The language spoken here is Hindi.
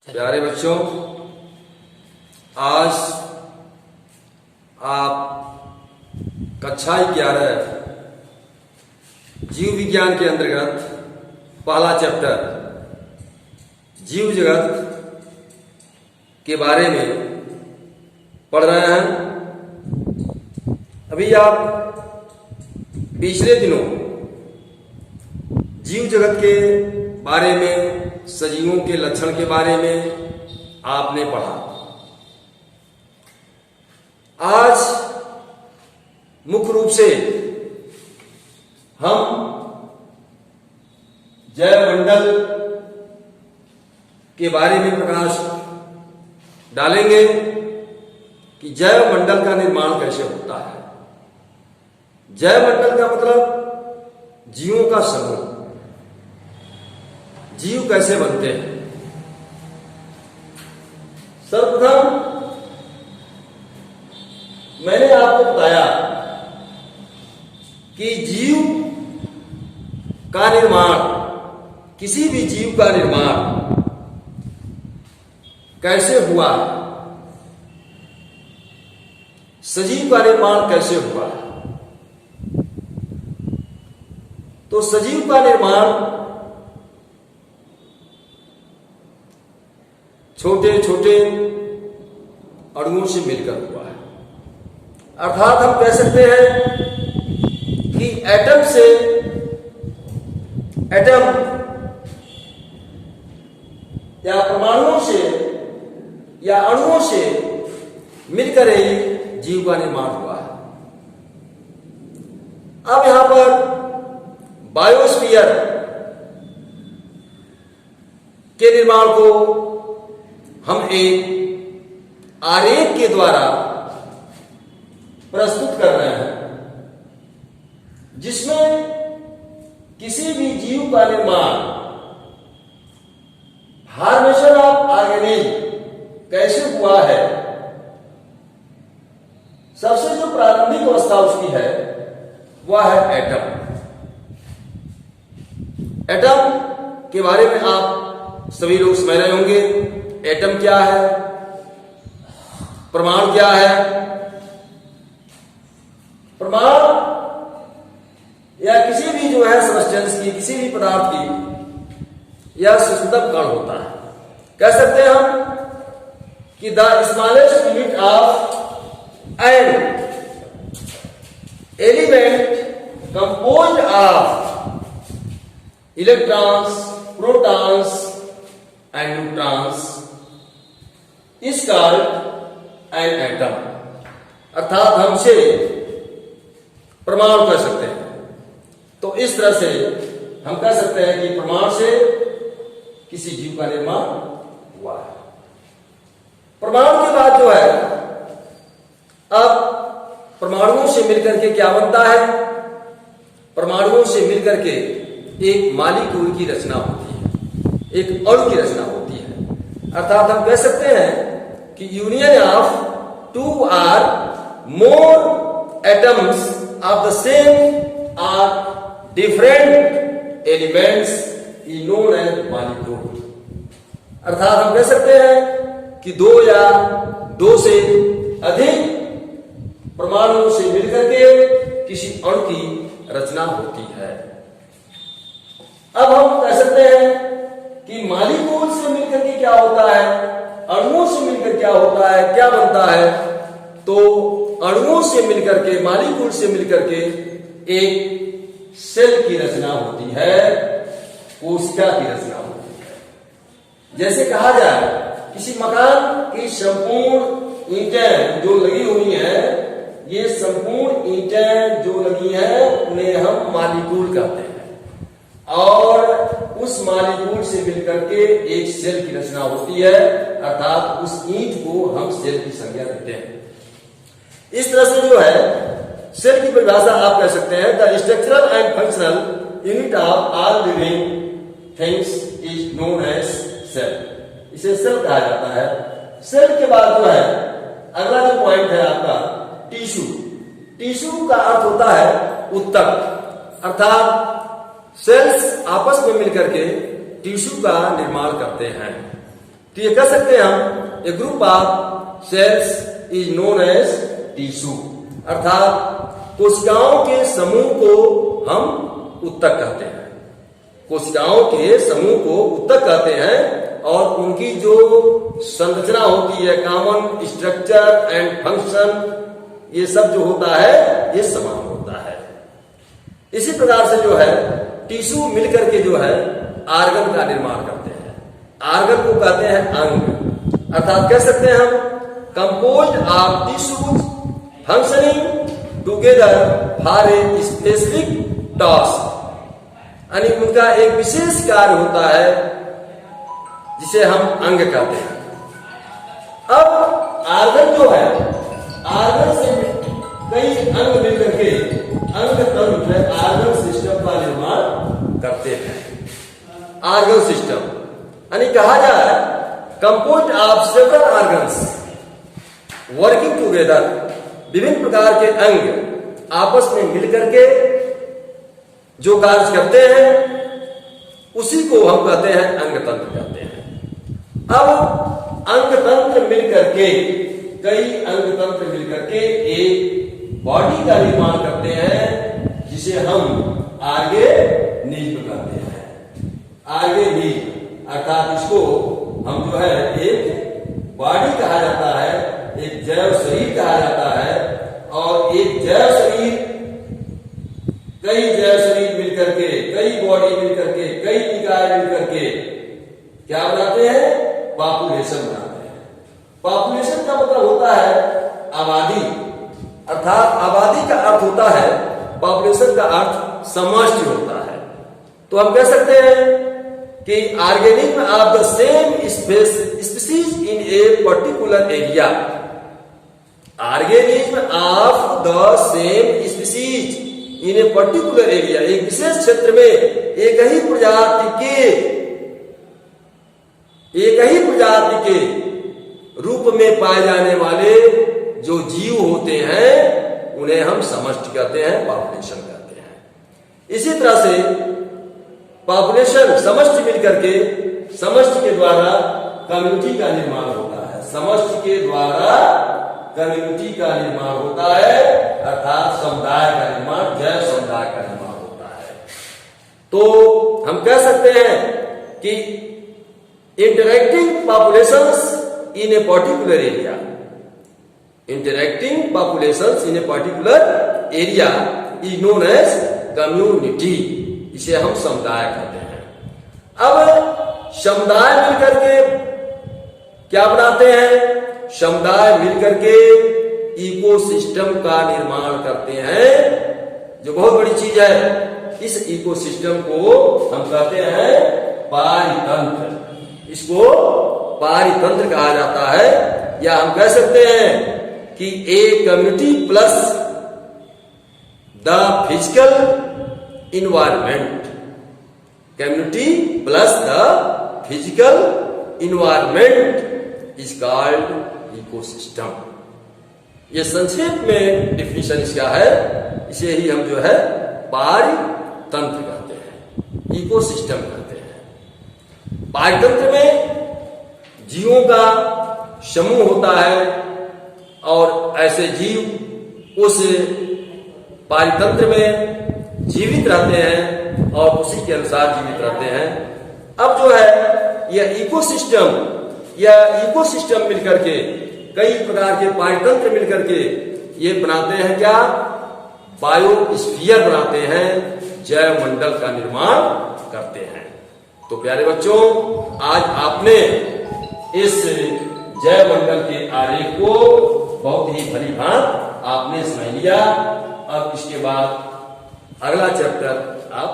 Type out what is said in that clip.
प्यारे बच्चों, आज आप कक्षा 11 जीव विज्ञान के अंतर्गत पहला चैप्टर जीव जगत के बारे में पढ़ रहे हैं। अभी आप पिछले दिनों जीव जगत के बारे में, सजीवों के लक्षण के बारे में आपने पढ़ा। आज मुख्य रूप से हम जैवमंडल के बारे में प्रकाश डालेंगे कि जैवमंडल का निर्माण कैसे होता है। जैवमंडल का मतलब जीवों का समूह। जीव कैसे बनते हैं? सर्वप्रथम मैंने आपको बताया कि जीव का निर्माण, किसी भी जीव का निर्माण कैसे हुआ, सजीव का निर्माण कैसे हुआ। तो सजीव का निर्माण छोटे छोटे अणुओं से मिलकर हुआ है। अर्थात हम कह सकते हैं कि एटम से, एटम या परमाणुओं से या अणुओं से मिलकर ही जीव का निर्माण हुआ है। अब यहां पर बायोस्फीयर के निर्माण को हम एक आरेख के द्वारा प्रस्तुत कर रहे हैं, जिसमें किसी भी जीव का निर्माण, फॉर्मेशन ऑफ ऑर्गेनिज्म कैसे हुआ है। सबसे जो प्रारंभिक अवस्था उसकी है वह है एटम। एटम के बारे में आप सभी लोग समझ रहे होंगे। एटम क्या है, परमाणु क्या है। परमाणु या किसी भी जो है सब्सटेंस की, किसी भी पदार्थ की यह सूक्ष्मतम कण होता है। कह सकते हैं हम कि the smallest unit of an element composed of electrons, protons and neutrons is called an atom. अर्थात हम इसे परमाणु कह सकते हैं। तो इस तरह से हम कह सकते हैं कि परमाणु से किसी जीव का निर्माण हुआ है। परमाणु के बाद जो है, अब परमाणुओं से मिलकर के क्या बनता है। परमाणुओं से मिलकर के एक मॉलिक्यूल की रचना होती है, एक अणु की रचना होती है। अर्थात हम कह सकते हैं कि union of two or more atoms of the same or different elements is known as molecule. अर्थात हम कह सकते हैं कि दो या दो से अधिक परमाणुओं से मिलकर के किसी अणु की रचना होती है। अब हम कह सकते हैं कि मॉलिक्यूल से मिलकर के क्या होता है, अणुओं से मिलकर क्या होता है, क्या बनता है। तो अणुओं से मिलकर के, मॉलिक्यूल से मिलकर के एक सेल की रचना होती है, कोशिका की रचना होती है। जैसे कहा जाए किसी मकान की संपूर्ण ईंटें जो लगी हुई हैं, ये संपूर्ण ईंटें जो लगी हैं उन्हें हम मॉलिक्यूल कहते हैं। और उस मॉलिक्यूल से मिलकर के एक सेल की रचना होती है। अर्थात उस ईंट को हम सेल की संज्ञा देते हैं। इस तरह से जो है सेल की परिभाषा आप कह सकते हैं, the structural and functional unit of all living things is known as cell. इसे सेल कहा जाता है। सेल के बाद जो है अगला जो पॉइंट है आपका टिश्यू। टिश्यू का अर्थ होता है उत्तक। अर्थात सेल्स आपस में मिलकर के टिश्यू का निर्माण करते हैं। तो ये कह सकते हैं हम a group of cells is known as tissue, अर्थात कोशिकाओं के समूह को हम उत्तक कहते हैं। कोशिकाओं के समूह को उत्तक कहते हैं और उनकी जो संरचना होती है, कॉमन स्ट्रक्चर एंड फंक्शन, ये सब जो होता है ये समान होता है। इसी प्रकार से जो है टिश्यू मिलकर के जो है आर्गन का निर्माण करते हैं। आर्गन को कहते हैं अंग, अर्थात कह सकते हैं हम composed of tissues functioning together for a specific task, यानी उनका एक विशेष कार्य होता है जिसे हम अंग कहते हैं। अब आर्गन जो है, आर्गन से कई अंग मिलकर के अंग तंत्र आर्गन सिस्टम का निर्माण करते हैं। आर्गन सिस्टम यानी कहा जाए composed of several organs working together, विभिन्न प्रकार के अंग आपस में मिलकर के जो कार्य करते हैं उसी को हम कहते हैं अंग तंत्र कहते हैं। अब अंग तंत्र मिलकर के, कई अंग तंत्र मिलकर के एक बॉडी का निर्माण करते हैं जिसे हम आगे नीज कहते हैं। आगे नीज अर्थात इसको हम जो है एक बॉडी कहा जाता है, एक जैव शरीर कहा जाता है। और एक जैव शरीर, कई जैव शरीर मिलकर के, कई बॉडी मिलकर के, कई निकाय मिलकर के क्या बनाते हैं? पॉपुलेशन बनाते हैं। पॉपुलेशन का मतलब होता है आबादी, अर्थात आबादी का अर्थ होता है, पॉपुलेशन का अर्थ समष्टि होता है। तो हम कह सकते हैं कि organism of the same species in a particular area, organism of the same species in a particular area, एक विशेष क्षेत्र में एक ही प्रजाति के रूप में पाए जाने वाले जो जीव होते हैं उन्हें हम समष्टि कहते हैं, पॉपुलेशन कहते हैं। इसी तरह से पॉपुलेशन समष्टि मिलकर के, समष्टि के द्वारा कम्युनिटी का निर्माण होता है। समष्टि के द्वारा कम्युनिटी का निर्माण होता है, अर्थात समुदाय का निर्माण, जैव समुदाय का निर्माण होता है। तो हम कह सकते हैं कि interacting populations in a particular area, interacting populations in a particular area is known as community, इसे हम समुदाय कहते हैं। अब समुदाय मिलकर के क्या बनाते हैं? समुदाय मिलकर के इकोसिस्टम का निर्माण करते हैं, जो बहुत बड़ी चीज है। इस इकोसिस्टम को हम कहते हैं पारितंत्र, इसको पारितंत्र कहा जाता है। या हम कह सकते हैं कि a community plus the physical environment, community plus the physical environment is called ecosystem. ये संक्षेप में डिफिनेशन इसका है, इसे ही हम जो है पारितंत्र कहते हैं, इकोसिस्टम कहते हैं। पारितंत्र में जीवों का समूह होता है और ऐसे जीव उस पारितंत्र में जीवित रहते हैं और उसी के अनुसार जीवित रहते हैं। अब जो है यह इकोसिस्टम मिलकर के, कई प्रकार के पारितंत्र मिलकर के ये बनाते हैं क्या? बायोस्फीयर बनाते हैं, जैव मंडल का निर्माण करते हैं। तो प्यारे बच्चों, आज आपने इस जैव मंडल के आरेख को बहुत ही भली भांति आपने समझ लिया। अब इसके बाद अगला चैप्टर आप